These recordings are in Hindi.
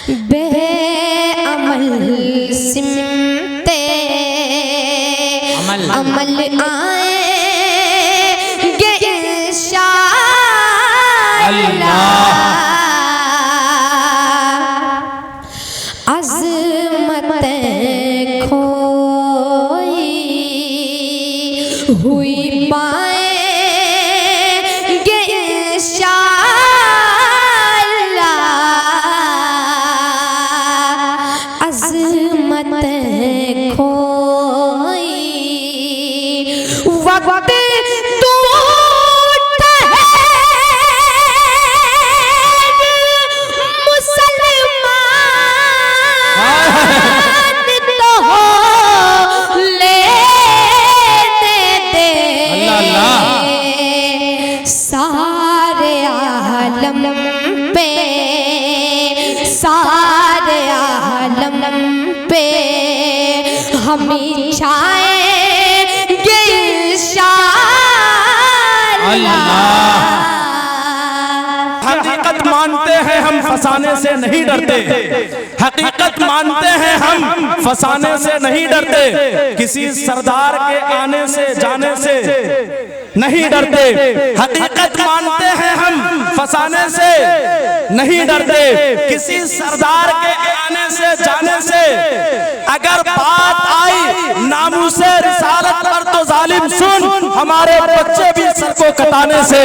बेअमल सिमते अमल आएंगे इंशाअल्लाह। अज़मतें खोई हुई पाएंगे इंशाअल्लाह। अज़मतें खोई वक्त सारे आलम पे हमें छाएंगे इंशाअल्लाह। हकीकत मानते हैं हम फसाने से नहीं डरते, हकीकत मानते हैं हम फसाने से नहीं डरते, किसी सरदार के आने से जाने से नहीं डरते। हकीकत मानते हैं हम फसाने से नहीं डरते, किसी सरदार के आने से जाने से। अगर बात आई नामूसे रिसालत पर तो जालिम सुन, हमारे बच्चे भी सर को कटाने से।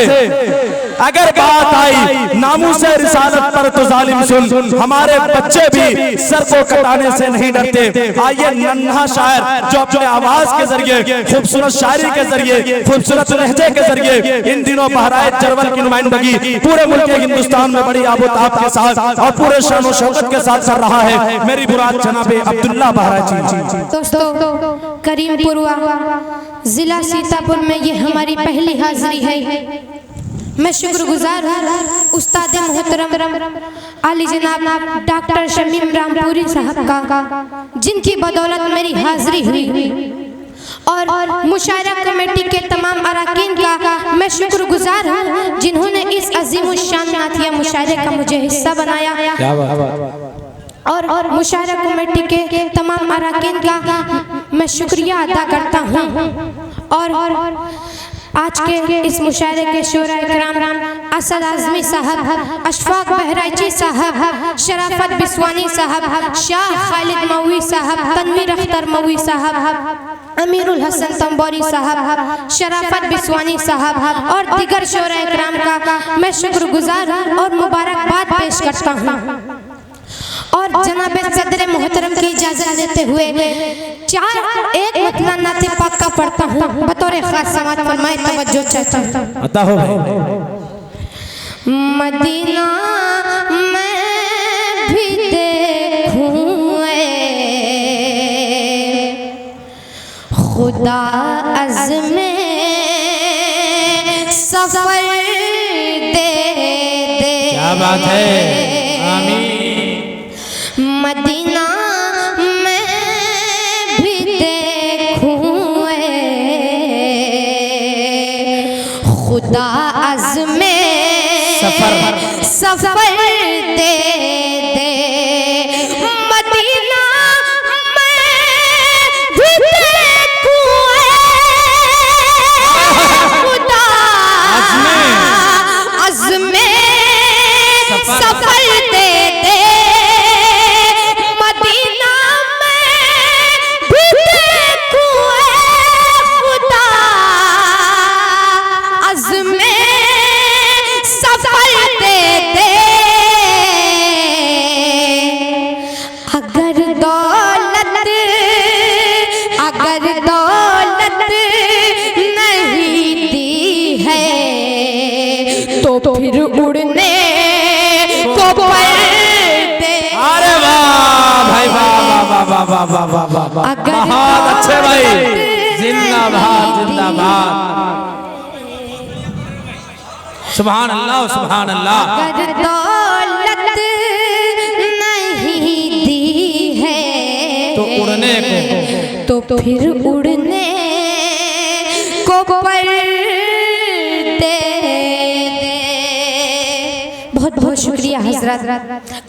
अगर बात आई नामूसे रिसालत पर तो जालिम सुन, हमारे बच्चे भी सर को कटाने से नहीं डरते। आइए नन्हा शायर जो अपने आवाज के जरिए, खूबसूरत शायरी के जरिए, खूबसूरत लहजे के जरिए इन दिनों बहराइच चरवल की नुमाइंदगी पूरे मुल्क हिंदुस्तान में बड़ी आबोताब के साथ और पूरे शान और शौकत के साथ कर रहा है, मेरी मुराद जनाबे अब्दुल्ला बहराइची। दोस्तों, करीमपुर जिला सीतापुर में ये हमारी पहली हाजिरी है। मैं शुक्रगुजार हूँ उस्ताद मोहतरम आली जनाब डॉक्टर शमीम रामपुरी साहब का, जिनकी बदौलत मेरी हाजिरी हुई, और मुशायरा कमेटी के तमाम अरकान का मैं शुक्रगुजार हूँ जिन्होंने इस अजीम शान नातिया मुशायरे का मुझे हिस्सा बनाया। और मुशायरा कमेटी के तमाम अरकान का मैं शुक्रिया अदा करता हूँ। और आज के इस मुशायरे के शोरा इकराम असद आज़मी साहब, अशफाक बहराइची साहब, शराफत बिस्वानी साहब, शाह खालिद मौवी साहब, तनवीर अख्तर मौवी साहब, अमीरुल हसन तंबोरी साहब, शराफत बिस्वानी साहब और दीगर शोरा इकराम का मैं शुक्रगुजार और मुबारकबाद पेश करता हूँ। और जनाब सदर मोहतरम की इजाजत लेते हुए एक मतला नाते पाक का पढ़ता हूँ, बतौर खास समात फरमाए तवज्जो चाहता हूँ। अता हो भाई। मदीना मैं भी देखूं खुदा अज़्मे सफर दे दे। क्या बात है, आमीन। मदीना मैं भी देखूं खुदा अज़्मे सफर दे दे। मदीना मैं भी देखूं खुदा अज़्मे सफर दे दे। तो फिर उड़ने को पड़ते। अरे वाह भाई, वाह वाह वाह वाह वाह वाह वाह वाह, बहुत अच्छे भाई, जिंदाबाद जिंदाबाद, सुभान अल्लाह सुभान अल्लाह। अगर दौलत नहीं दी है तो उड़ने को, तो फिर उड़ने को पड़ते। बहुत बहुत बहुत शुक्रिया हजरत।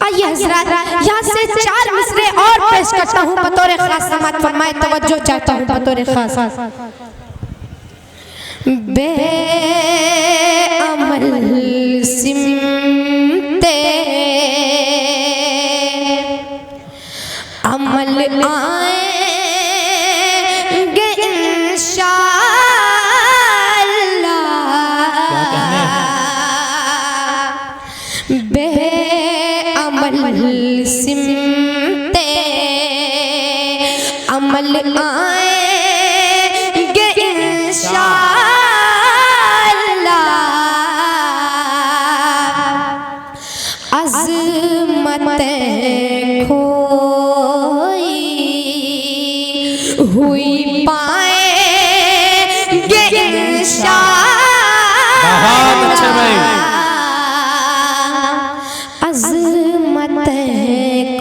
आइए हजरत, यहाँ से 4 मिसरे और पेश करता हूँ बतौर खास। समात फरमाए, तवज्जो चाहता हूँ बतौर खास। बेअमल सिमते अमल आएंगे इंशाअल्लाह। बेअमल सिमते अमल आएंगे इंशाअल्लाह। अज़मतें खोई हुई पाएंगे इंशाअल्लाह। बहुत अच्छे भाई। अज़मतें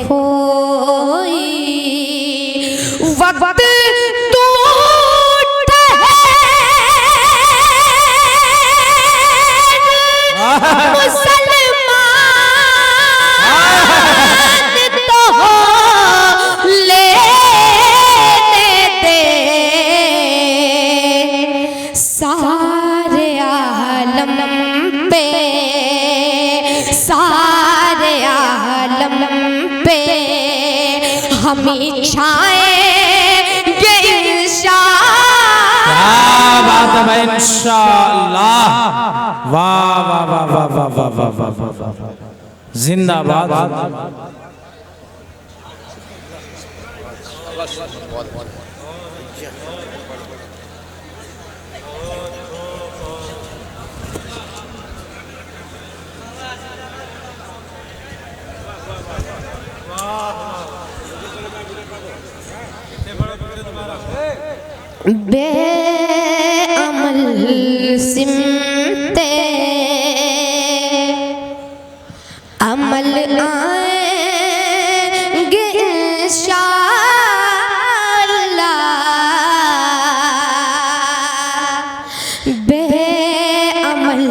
खोई वक्त हमें छाएंगे इंशाअल्लाह। क्या बात है भाई, इंशाअल्लाह। वाह वाह वाह वाह वाह वाह वाह वाह वाह, जिंदाबाद। बेअमल सिमते अमल आएंगे इंशाअल्लाह। बेअमल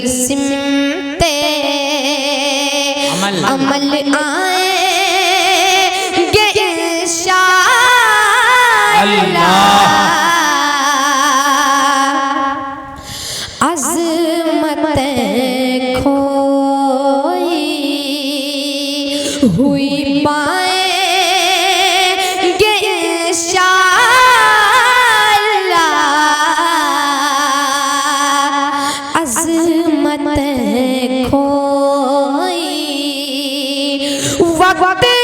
सिमते अमल आएंगे इंशाअल्लाह। अज़मतें खोई हुई पाएंगे इंशाअल्लाह। अज़मतें खोई वक्त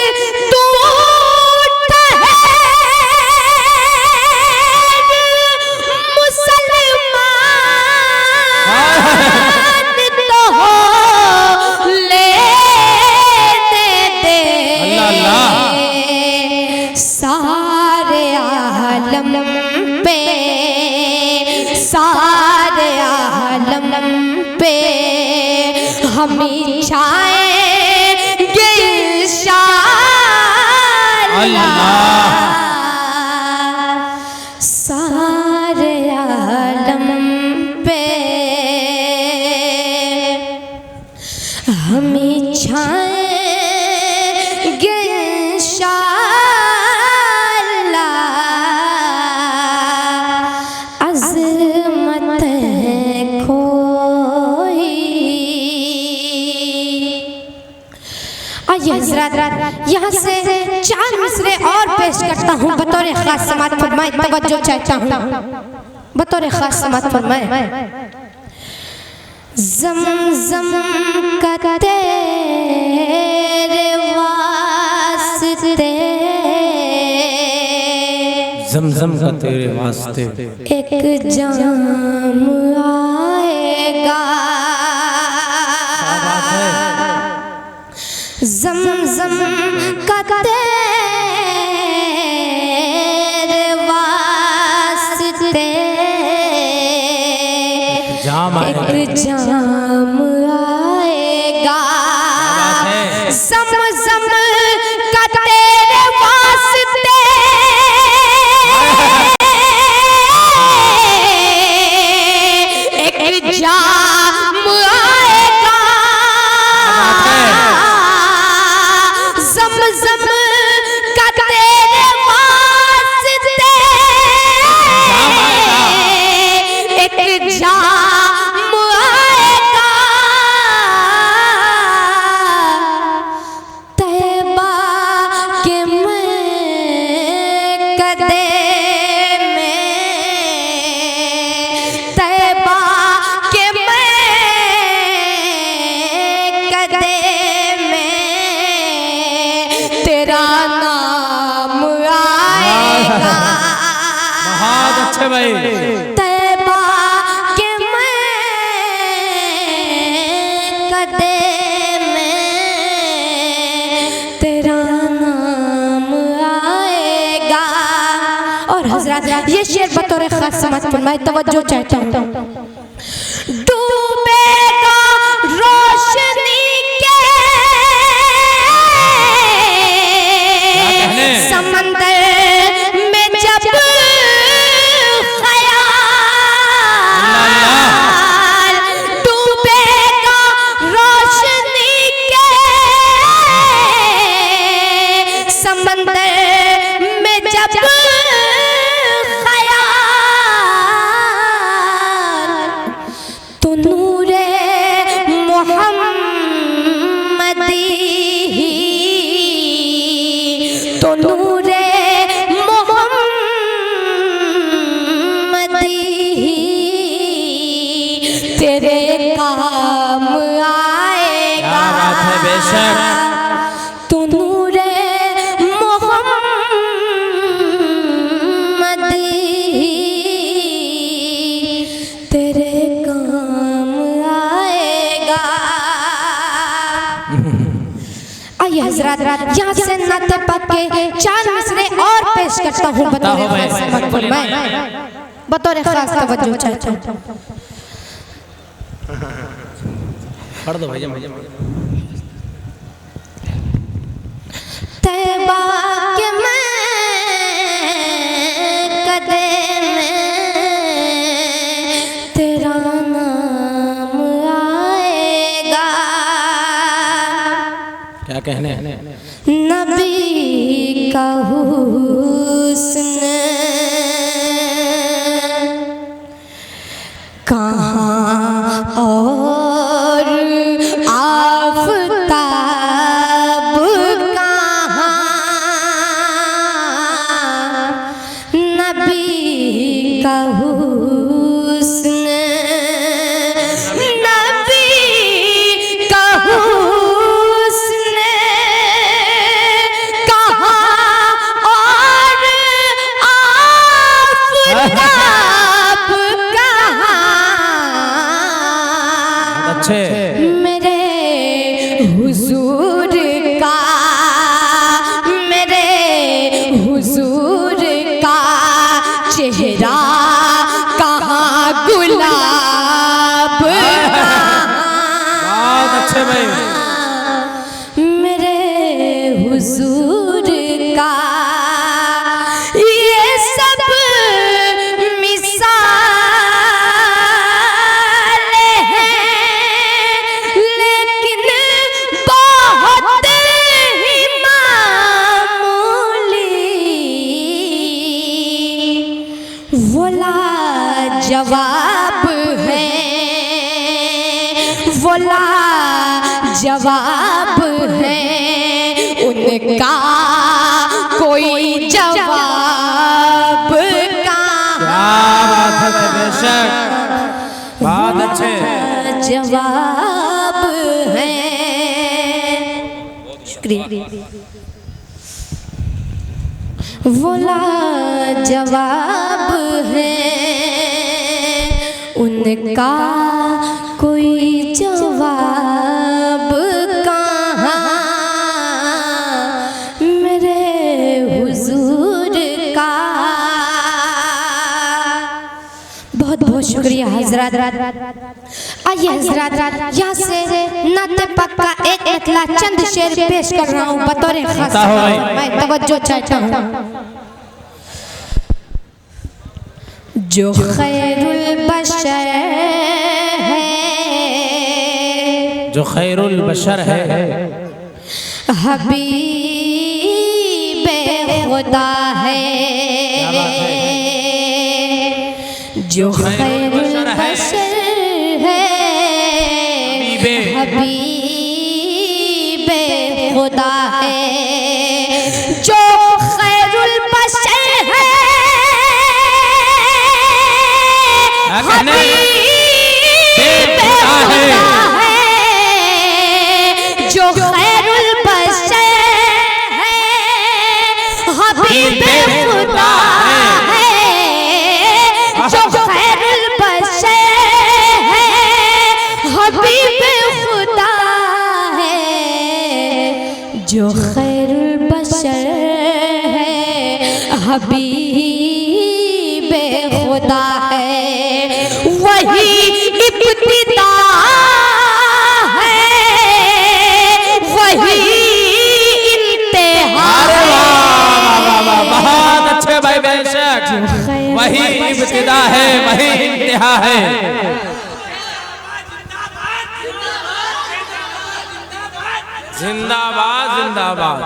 सारे आलम पे हमें छाएंगे इंशाअल्लाह। सारे आलम पे हमें छाएंगे इंशाअल्लाह। अज़मतें खोई। आइए हज़रत, यहाँ से 4 मिसरे और पेश करता हूँ बतौर खास। समात फरमाए, तवज्जो चाहता हूँ बतौर खास। समात फरमाए। ज़मज़म का तेरे वास्ते, ज़मज़म का तेरे वास्ते एक जाम आएगा। ज़मज़म का तेरे वास्ते एक जाम आएगा। ज़मज़म का तेरे वास्ते एक जाम आएगा। ज़मज़म का तेरे वास्ते एक जाम आएगा, तैबा के कदे में, तैबा के कदे में तेरा नाम आएगा। बहुत अच्छे भाई। तैबा के कदे में तेरा नाम आएगा। और हजरत ये शेर बतौर खास समझ फरमाए, तवज्जो चाहता हूँ। डूबेगा रोशनी के समंदर में जब ख्याल, डूबेगा रोशनी के समंदर में जब ख्याल, तो नूरे मोहम्मदी, तो नूरे मोहम्मदी तेरे काम आएगा। बेशक तो नूरे मोहम्मदी तेरे काम आएगा। आइए हजरत यहाँ से नाते पाक के 4 मिसरे और पेश करता हूँ बतौर खास तवज्जो चाहता हूँ। पढ़ दो भैया। तैबा के कदे में तेरा नाम आएगा। क्या कहने? नबी का हुस्न कहाँ और आफ़ताब कहाँ, नबी का हुस्न, नबी का हुस्न कहाँ और आफ़ताब कहाँ। अच्छे मेरे हुजूर का, मेरे हुजूर का चेहरा कहाँ, गुलाब बहुत अच्छे भाई। मेरे हुजूर का ये सब मिसाल है, लेकिन बहुत ही मामूली। वो लाजवाब है, वो लाजवाब है, उनका कोई जवाब कहाँ। बेशक बहुत अच्छे जवाब है। शुक्रिया। वो लाजवाब है, उनका कोई जवाब कहाँ। मेरे हुजूर का बहुत बहुत शुक्रिया हजरत। आइए हजरत यहाँ से नाते पाक का एक इतला चंद शेर पेश कर रहा हूँ बतौर खास। मैं तवज्जो चाहता हूँ। जो खैरुल बशर है, जो खैरुल बशर है, हबीब खुदा है जो खैरुल बशर है हबीबे खुदा है जो खैरुल बशर है हबीबे खुदा है जो खैरुल बशर है हबीबे खुदा है जो खैरुल बशर है हबीबे खुदा है जो खैरुल बशर है हबीबे खुदा है वही इब्तिदा है वही इंतहा बहुत अच्छे भाई बेशक वही इब्तिदा है वही इंतहा है जिंदाबाद जिंदाबाद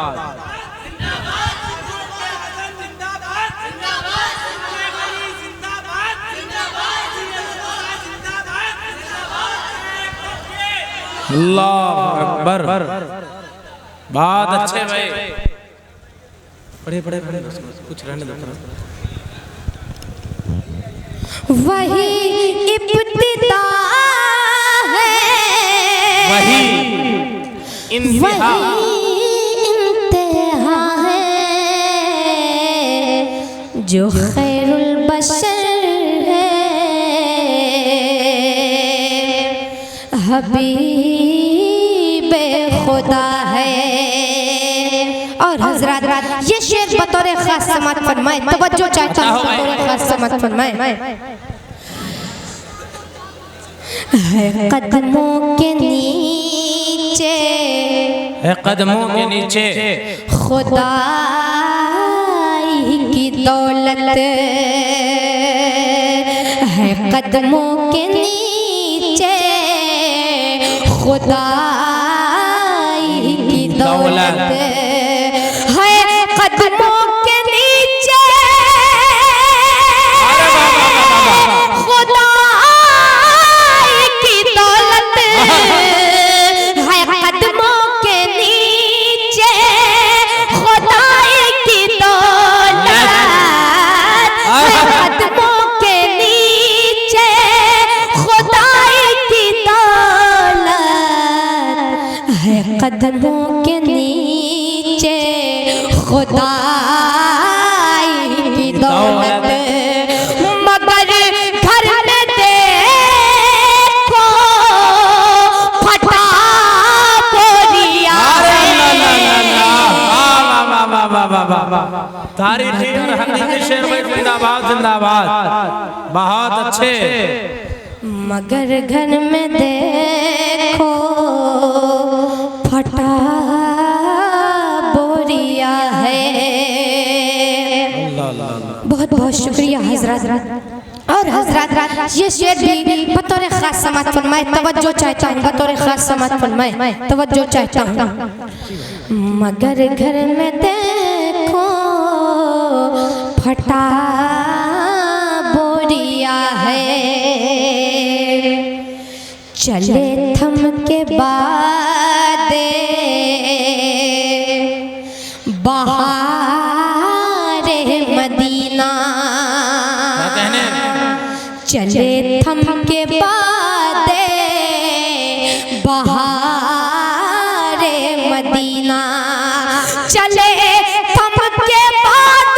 अल्लाह अकबर बहुत अच्छे भाई पढ़े पढ़े पढ़े कुछ रहने दो वही इब्तिदा है वही इंतहा है जो खैरुल बशर है हबीबे खुदा है। और हजरत ये शेर बतौर खास समात फरमाए तवज्जो चाहता हूँ बतौर खास समात फरमाए है कदमों के नीचे है कदमों के नीचे खुदाई की दौलत है कदमों के नीचे खुदाई की दौलत है कदमों के नीचे खुदाई की दौलत है कदमों के नीचे खुदाई की दौलत है कदमों के नीचे खुदाई की दौलत है कदमों के नीचे खुदाई की दौलत मगर घर में देखो फटा बोरिया तारीखी और हकीकी शेर भाई जिंदाबाद जिंदाबाद बहुत अच्छे मगर घर में देखो फटा बोरिया है। बहुत बहुत शुक्रिया हजरत। और हजरत ये शेर भी बतौर खास समात फरमाए तवज्जो चाहता हूँ बतौर खास समात फरमाए तवज्जो चाहता हूँ मगर घर में देखो फटा बोरिया है चले थम के बाद बहारे मदीना चले थम के बाद बहारे मदीना चले थम के बाद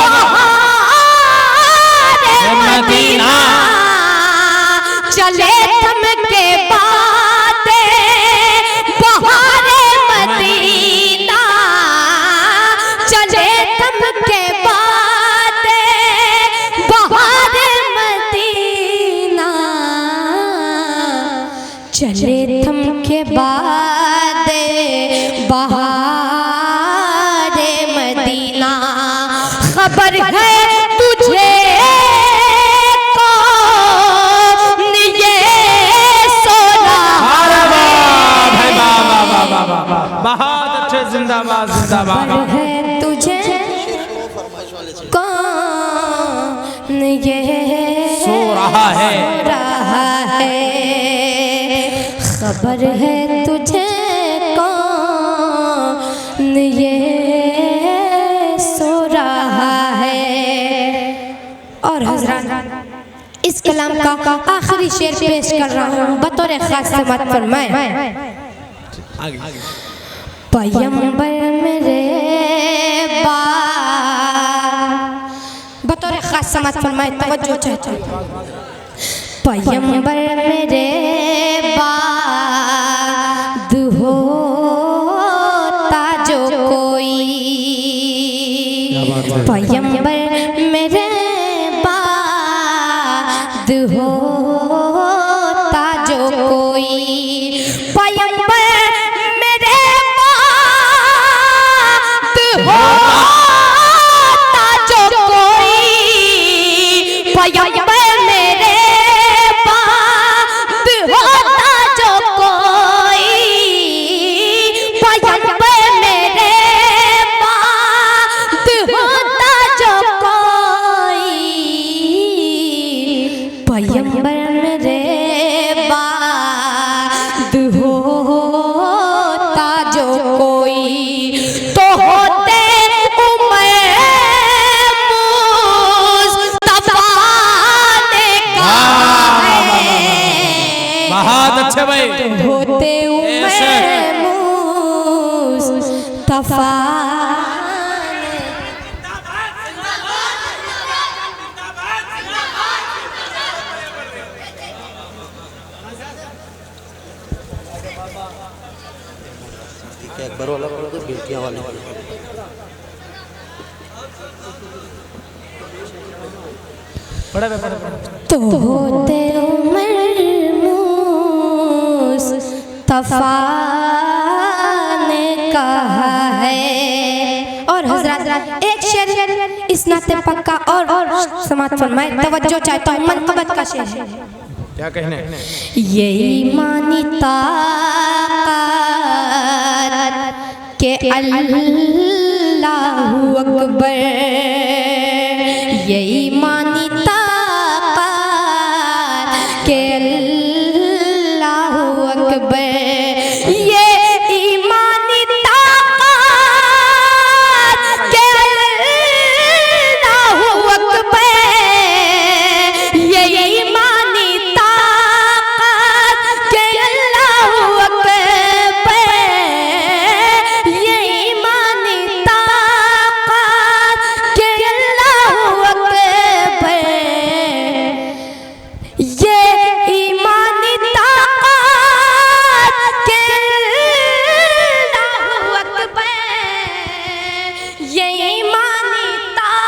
बहारे मदीना चले थम के बाद बहारे मदीना चले थम के बाद बहारे मदीना चले थम के बाद बहारे मदीना खबर है तुझे बहुत अच्छे, जिंदाबाद जिंदाबाद। है तुझे कौन ये सो रहा है, खबर है तुझे कौन ये सो रहा है। और हज़रात इस कलाम का आखिरी शेर पेश कर रहा हूँ बतौर खास समात फरमाए। पैगंबर मेरे बतौर खास समात फरमाए, तवज्जो चाहता हूँ। पैगंबर मेरे बाद होता जो कोई, पैगंबर मेरे बाद होता जो कोई, पैगंबर मेरे बाद होता जो कोई, पैगंबर होते मुस्तफा। अकबर वाला बेटियां वाले तो होते मुस्तफा ने कहा है। और हज़रात एक शेर इस नाते पक्का और समात फरमाए, तवज्जो चाहता हूँ, मनक़बत का शेर है। क्या कहने? ये ईमानी ताक़त के अल्लाहु अकबर, ये ईमानी ताक़त के अल्लाहु अकबर, ये ईमानी ताक़त के अल्लाहु अकबर, ये ईमानी ताक़त के अल्लाहु अकबर, ये ईमानी ताक़त के अल्लाहु अकबर, ये ईमानी ताक़त के अल्लाहु अकबर, ये ईमानी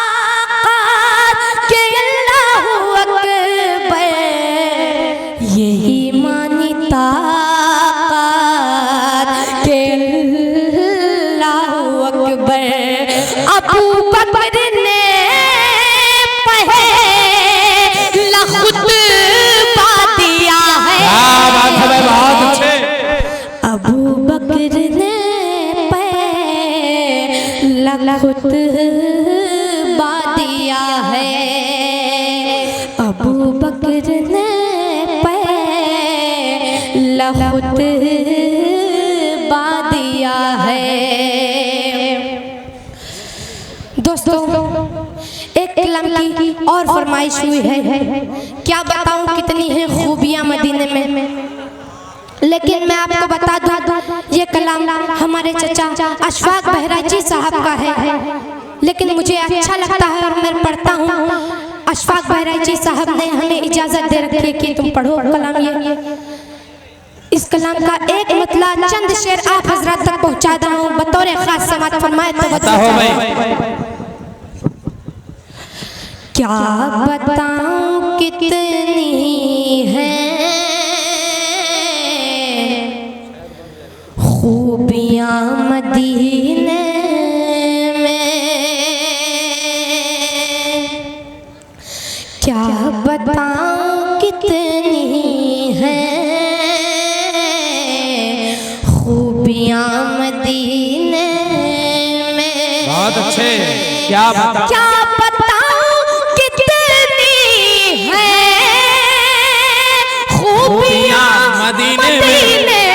ताक़त के अल्लाहु अकबर, ये ईमानी ताक़त के अल्लाहु अकबर। अबू बकर ने पहला खुतबा दिया है। बहुत अच्छे। अबू बकर ने पहला खुतबा दिया है। अबू बकर ने पहला खुतबा दिया है। दोस्तों एक कलाम की और फरमाइश हुई है, क्या बताऊं कितनी है खूबियां मदीने में, लेकिन मैं आपको बता दूं ये कलाम हमारे चचा अशफाक बहराइची साहब का है, लेकिन मुझे अच्छा लगता है और मैं पढ़ता हूँ। अशफाक बहराइची साहब ने हमें इजाज़त दे रखी है कि तुम पढ़ो कलाम। ये इस कलाम का एक मतला चंद शेर आप हजरात तक पहुँचा रहा हूँ बतौर खास समात फरमाए। तो क्या बताऊं कितनी है खूबियां मदीने में, क्या बताऊं कितनी है खूबियां मदीने अच्छे, क्या बताऊं, क्या बताऊं कितनी है खूबियां मदीने में,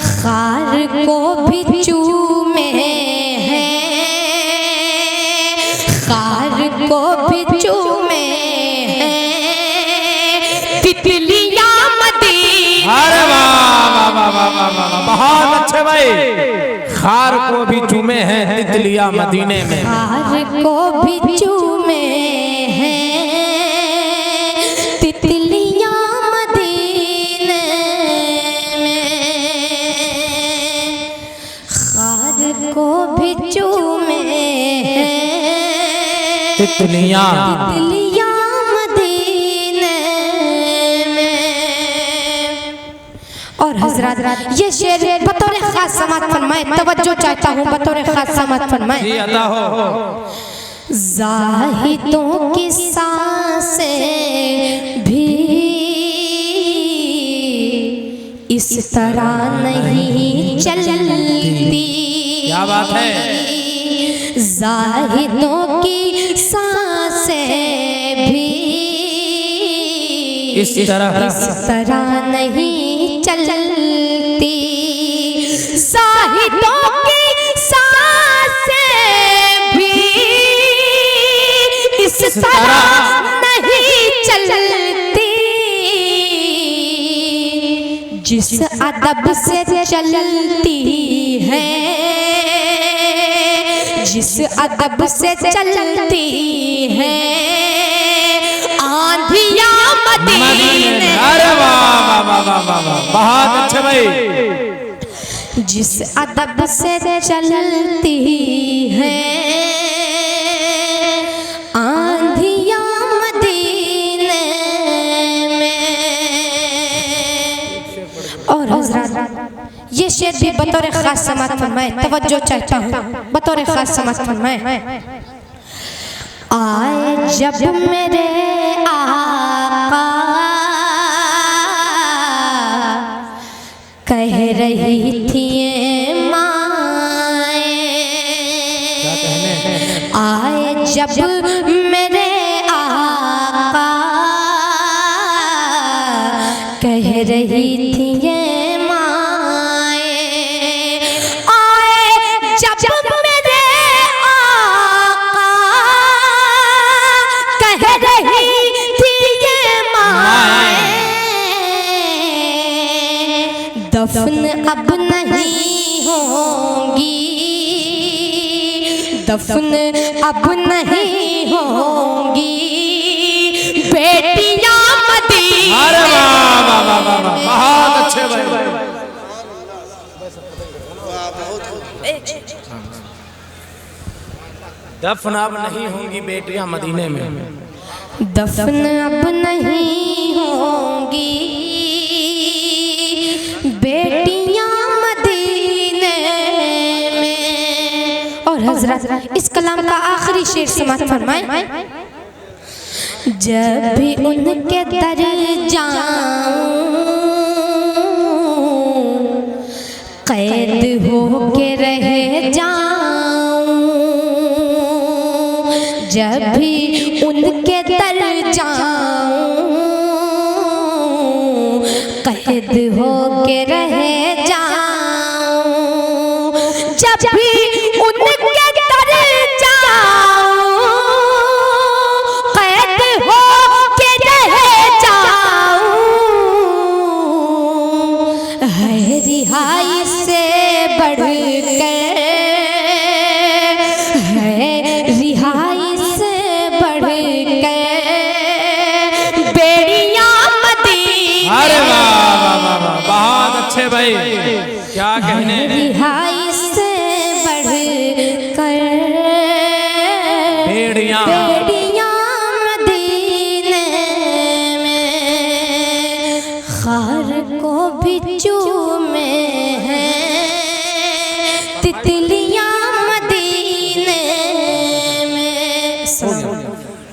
खार को भी चूमे हैं, खार को भी चूमे हैं, तितलियां मदीने। अरे वाह वाह वाह वाह वाह वाह, बहुत अच्छे भाई। खार को भी चूमे हैं तितलियां मदीने में, खार को भी चूमे हैं तितलियां मदीने में, खार को भी चूमे हैं तितलियां तितलियां मदीने में। और हजरत ये शेर बतौर खास समात फरमाए, तवज्जो चाहता हूँ, बतौर खास समात फरमाए। जी अदा हो। ज़ाहिदों की सांसें भी इस तरह नहीं चलती, क्या बात है, ज़ाहिदों की सांसें भी इस तरह नहीं चलती, ज़ाहिदों की सांसें भी इस तरह नहीं चलती, जिस अदब से चलती है, जिस अदब से चलती है आंधियां मदीने। अरे वाह वाह वाह वाह वाह वाह, बहुत अच्छे भाई। जिस अदब से चलती है आंधियां मदीने में। और हजरत ये शेर भी बतौर खास समात फरमाए, तवज्जो चाहता हूँ, बतौर खास समात फरमाए। आए जब मेरे आका कह रही थी माए, आए जब मेरे आका कह रही थी माए, आए जब मेरे आका कह रही थी माए, दफन अब नहीं होंगी, दफन अब नहीं होंगी बेटियां मदीने। अरे वाह वाह वाह वाह वाह, बहुत अच्छे भाई। दफन अब नहीं होंगी बेटियां मदीने में, दफन अब नहीं होंगी बेटियां मदीने में। और हजरत इस कलाम का आखिरी शेर समात फरमाए। जब भी उनके दर जाऊं कैद हो के रह जाऊं, जब भी उनके दर जाऊं कैद हो के रह जाऊं, जब भी उनके दर जाऊं कैद हो के रह जाऊं, है रिहाई से बढ़कर, है रिहाई से बढ़कर बेड़ियां मदीने। अरे वाह वाह वाह वाह, बहुत अच्छे भाई, क्या कहने। रिहाई से बढ़कर बेड़ियां मदीने में, खार को भी चूमे हैं